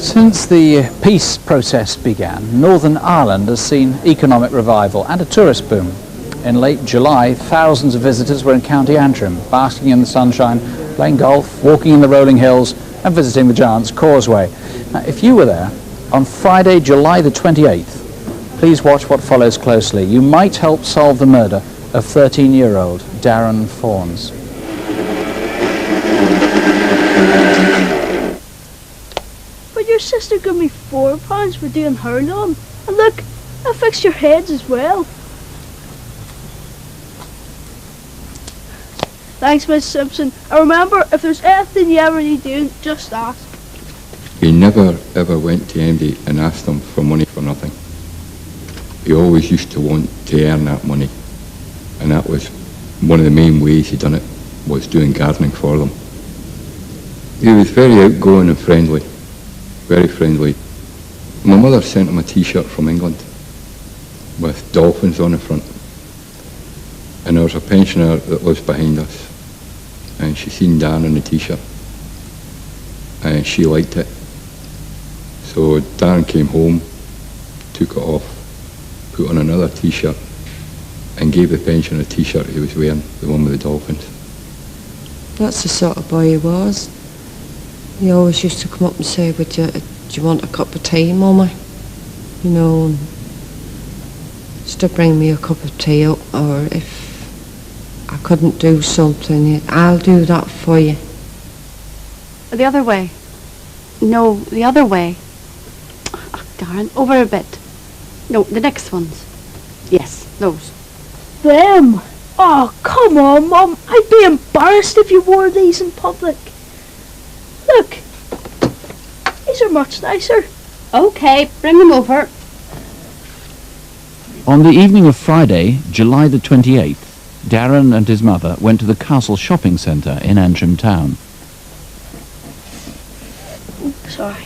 Since the peace process began, Northern Ireland has seen economic revival and a tourist boom. In late July, thousands of visitors were in County Antrim, basking in the sunshine, playing golf, walking in the rolling hills and visiting the Giant's Causeway. Now, if you were there on Friday, July the 28th, please watch what follows closely. You might help solve the murder of 13-year-old Darren Fawns. But your sister gave me £4 for doing her lawn. And look, I fixed your heads as well. Thanks, Miss Simpson. And remember, if there's anything you ever need doing, just ask. He never ever went to anybody and asked them for money for nothing. He always used to want to earn that money. And that was one of the main ways he done it, was doing gardening for them. He was very outgoing and friendly, very friendly. My mother sent him a t-shirt from England with dolphins on the front. And there was a pensioner that lives behind us, and she seen Dan in the t-shirt, and she liked it. So Dan came home, took it off, put on another t-shirt, and gave the pensioner a t-shirt he was wearing, the one with the dolphins. That's the sort of boy he was. He always used to come up and say, do you want a cup of tea, Mummy? You know, and used to bring me a cup of tea up, or if I couldn't do something, I'll do that for you. The other way. No, the other way. Oh, Darren, over a bit. No, the next ones. Yes, those. Them? Oh, come on, Mum. I'd be embarrassed if you wore these in public. Look, these are much nicer. Okay, bring them over. On the evening of Friday, July the 28th, Darren and his mother went to the Castle Shopping Centre in Antrim town. Sorry.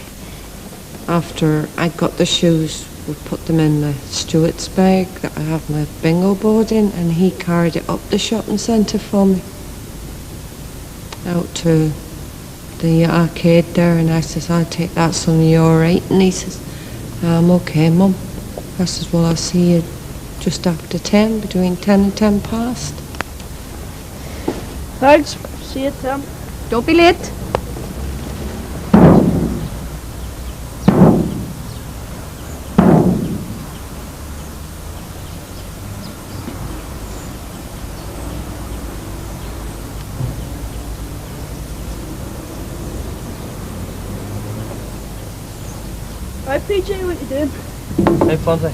After I got the shoes, we put them in the steward's bag that I have my bingo board in, and he carried it up the shopping centre for me. Out to the arcade there, and I says, I'll take that, son, are you alright? And he says, I'm okay, Mum. I says, well, I'll see you just after 10, between 10 and 10 past. Thanks. See you, Tim. Don't be late. Right, PJ, what you doing? Hey, Fonzie.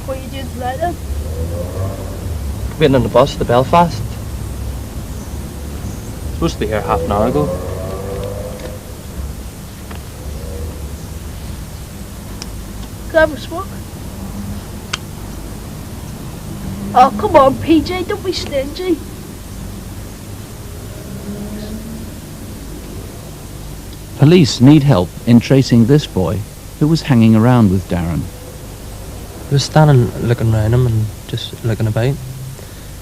What are you doing tonight then? Waiting on the bus to Belfast. Supposed to be here half an hour ago. Can I have a smoke? Oh, come on, PJ, don't be stingy. Police need help in tracing this boy who was hanging around with Darren. I was standing looking around him and just looking about.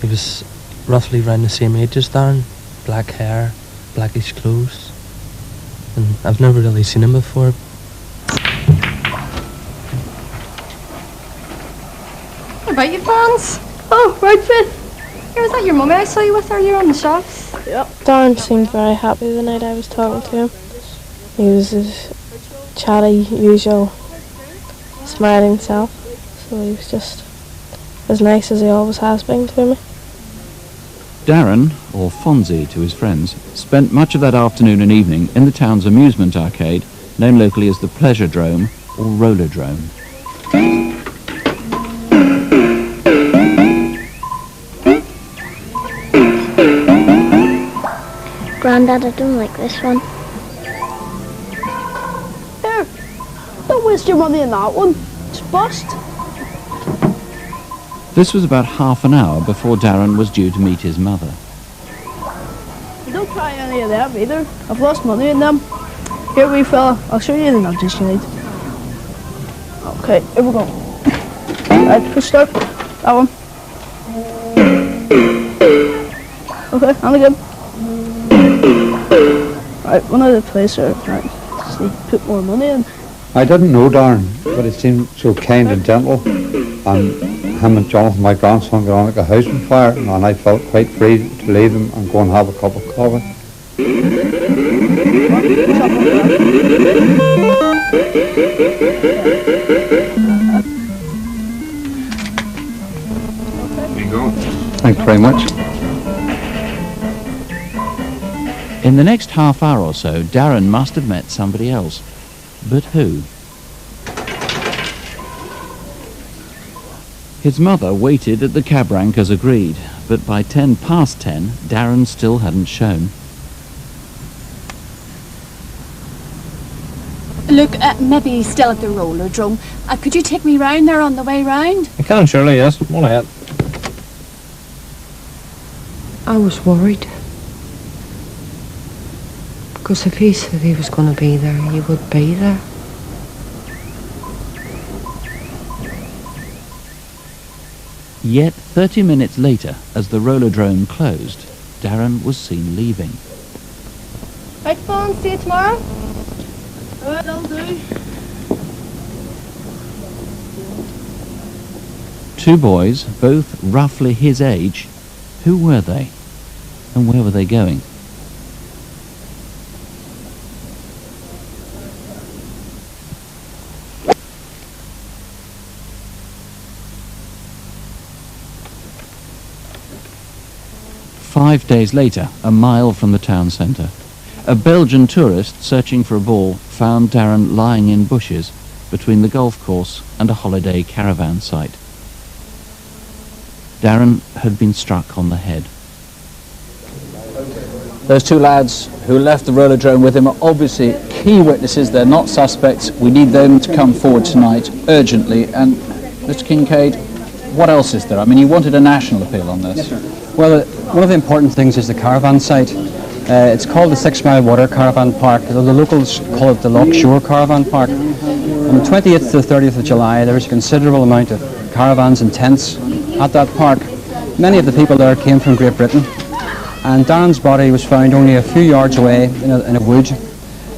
He was roughly around the same age as Darren, black hair, blackish clothes, and I've never really seen him before. What about you, Fawns? Oh, right, Faith. Was that your mummy I saw you with earlier on the shops? Yep. Darren seemed very happy the night I was talking to him. He was his chatty, usual, smiling self. So he was just as nice as he always has been to me. Darren, or Fonzie to his friends, spent much of that afternoon and evening in the town's amusement arcade, known locally as the Pleasuredrome or Rollerdrome. Grandad, I don't like this one. Here, don't waste your money on that one. It's bust. This was about half an hour before Darren was due to meet his mother. Don't try any of them either. I've lost money in them. Here, wee fella, I'll show you the nudges you need. Okay, here we go. Right, push start. That one. Okay, and again. one of the places they put more money in. I didn't know Darren, but he seemed so kind and gentle, and him and Jonathan, my grandson, got on like a house on fire, and I felt quite free to leave him and go and have a cup of coffee. There you go. Thanks very much. In the next half hour or so, Darren must have met somebody else. But who? His mother waited at the cab rank as agreed, but by 10 past 10, Darren still hadn't shown. Look, maybe he's still at the rollerdrome. Could you take me round there on the way round? I can, surely, yes. All ahead. I was worried. Because if he said he was going to be there, he would be there. Yet 30 minutes later, as the rollerdrome closed, Darren was seen leaving. Right, Fawns, see you tomorrow. Alright, that'll do. Two boys, both roughly his age. Who were they? And where were they going? Five days later, a mile from the town centre, a Belgian tourist searching for a ball found Darren lying in bushes between the golf course and a holiday caravan site. Darren had been struck on the head. Those two lads who left the rollerdrome with him are obviously key witnesses. They're not suspects. We need them to come forward tonight urgently. And Mr. Kincaid, what else is there? I mean, you wanted a national appeal on this. Yes, sir. Well, one of the important things is the caravan site. It's called the 6 Mile Water Caravan Park. The locals call it the Loch Shore Caravan Park. On the 20th to the 30th of July, there was a considerable amount of caravans and tents at that park. Many of the people there came from Great Britain, and Darren's body was found only a few yards away in a wood.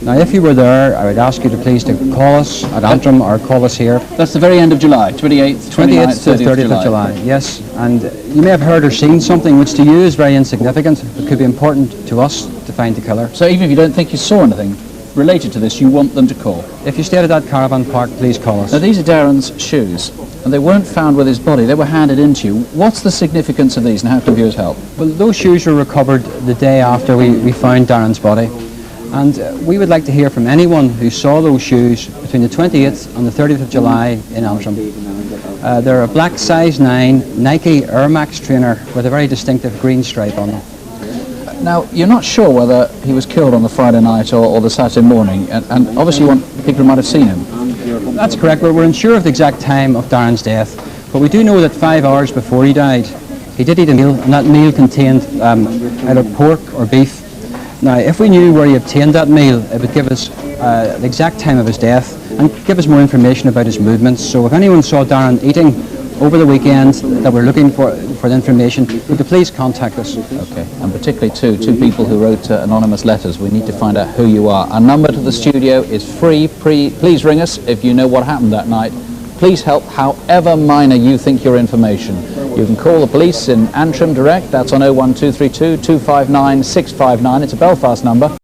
Now, if you were there, I would ask you to please to call us at Antrim or call us here. That's the very end of July, 28th, 28th to the 30th of July, yes. And you may have heard or seen something which to you is very insignificant, but could be important to us to find the killer. So even if you don't think you saw anything related to this, you want them to call? If you stayed at that caravan park, please call us. Now, these are Darren's shoes, and they weren't found with his body. They were handed in to you. What's the significance of these, and how can viewers help? Well, those shoes were recovered the day after we found Darren's body. And we would like to hear from anyone who saw those shoes between the 28th and the 30th of July in Antrim. They're a black size 9 Nike Air Max trainer with a very distinctive green stripe on them. Now, you're not sure whether he was killed on the Friday night or the Saturday morning, and obviously you want people who might have seen him. That's correct. We're unsure of the exact time of Darren's death, but we do know that 5 hours before he died, he did eat a meal, and that meal contained either pork or beef. Now, if we knew where he obtained that meal, it would give us the exact time of his death and give us more information about his movements. So if anyone saw Darren eating over the weekend that we're looking for the information, would you please contact us? Okay, and particularly two people who wrote anonymous letters. We need to find out who you are. Our number to the studio is free. Please ring us if you know what happened that night. Please help however minor you think your information. You can call the police in Antrim direct. That's on 01232 259 659. It's a Belfast number.